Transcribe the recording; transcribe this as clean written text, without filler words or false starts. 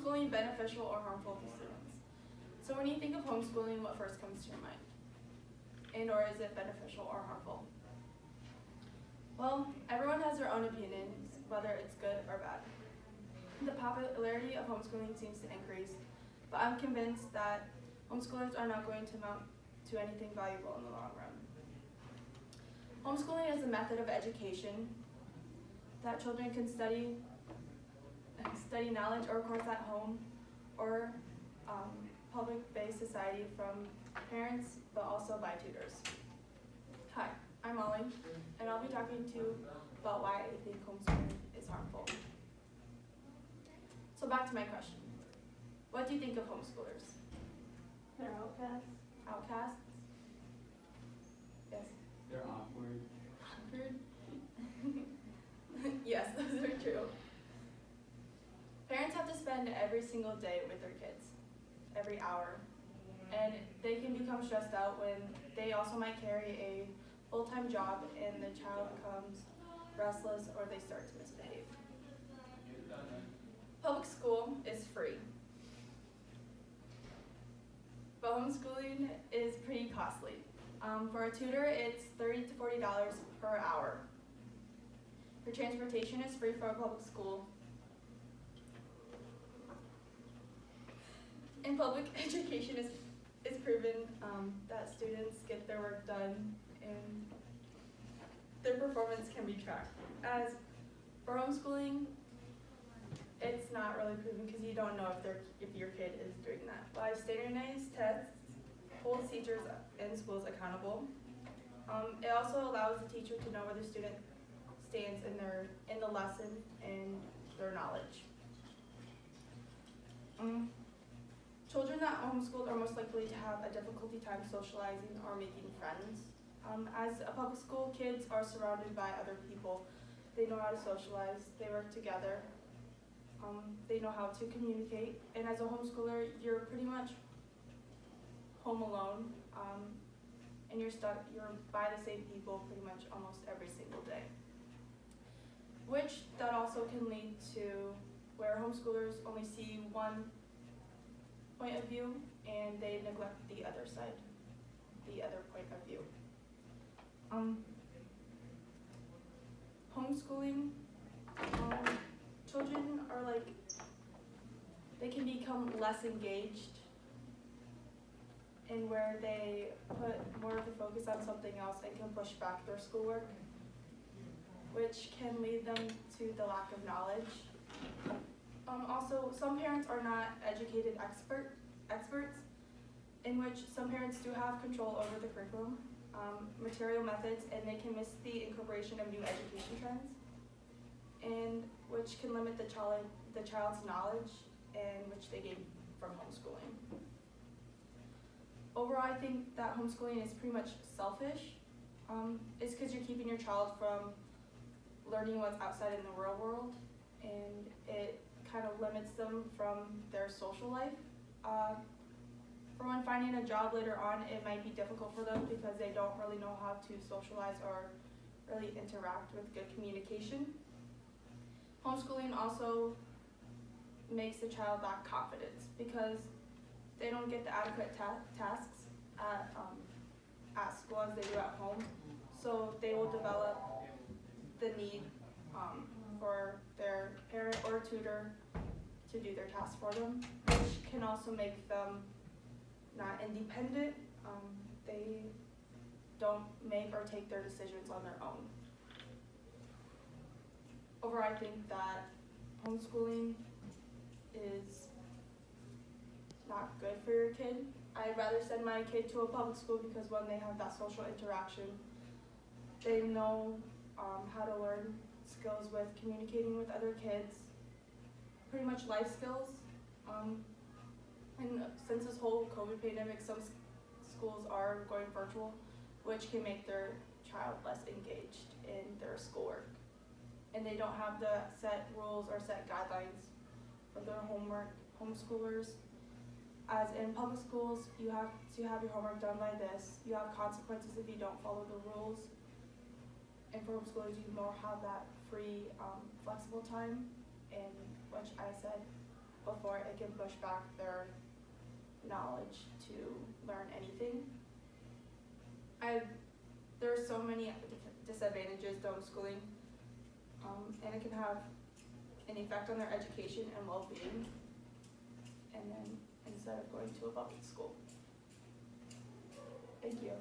homeschooling beneficial or harmful to students? So when you think of homeschooling, what first comes to your mind? And or is it beneficial or harmful? Well, everyone has their own opinions, whether it's good or bad. The popularity of homeschooling seems to increase, but I'm convinced that homeschoolers are not going to amount to anything valuable in the long run. Homeschooling is a method of education that children can study knowledge or course at home or public-based society from parents, but also by tutors. Hi, I'm Molly, and I'll be talking to you about why I think homeschooling is harmful. So back to my question. What do you think of homeschoolers? They're outcasts. Outcasts? Yes. They're awkward. Awkward? Yes, those are true. Parents have to spend every single day with their kids, every hour, and they can become stressed out when they also might carry a full-time job and the child becomes restless or they start to misbehave. Public school is free, but homeschooling is pretty costly. For a tutor, it's $30 to $40 per hour. Your transportation is free for a public school. In public education is proven that students get their work done and their performance can be tracked. As for homeschooling, it's not really proven because you don't know if your kid is doing that. By standardized tests hold teachers and schools accountable. It also allows the teacher to know where the student stands in the lesson and their knowledge. Children that are homeschooled are most likely to have a difficulty time socializing or making friends. As a public school, kids are surrounded by other people. They know how to socialize, they work together, they know how to communicate, and as a homeschooler, you're pretty much home alone, and you're by the same people pretty much almost every single day. Which that also can lead to where homeschoolers only see one point of view and they neglect the other side, the other point of view. Homeschooling, children are they can become less engaged in where they put more of the focus on something else and can push back their schoolwork, which can lead them to the lack of knowledge. Also, some parents are not educated experts, in which some parents do have control over the curriculum, material methods, and they can miss the incorporation of new education trends, and which can limit the child's knowledge and which they gain from homeschooling. Overall, I think that homeschooling is pretty much selfish. It's because you're keeping your child from learning what's outside in the real world, and it kind of limits them from their social life. For when finding a job later on, it might be difficult for them because they don't really know how to socialize or really interact with good communication. Homeschooling also makes the child lack confidence because they don't get the adequate tasks at school as they do at home. So they will develop the need for their parent or tutor to do their tasks for them, which can also make them not independent. They don't make or take their decisions on their own. Overall, I think that homeschooling is not good for your kid. I'd rather send my kid to a public school because when they have that social interaction, they know how to learn skills with communicating with other kids, pretty much life skills. And since this whole COVID pandemic, some schools are going virtual, which can make their child less engaged in their schoolwork. And they don't have the set rules or set guidelines for their homework. Homeschoolers, as in public schools, you have to have your homework done by this. You have consequences if you don't follow the rules. And for homeschoolers, you more have that free, flexible time, in which I said before it can push back their knowledge to learn anything. There are so many disadvantages to homeschooling, and it can have an effect on their education and well-being, and then instead of going to a public school. Thank you.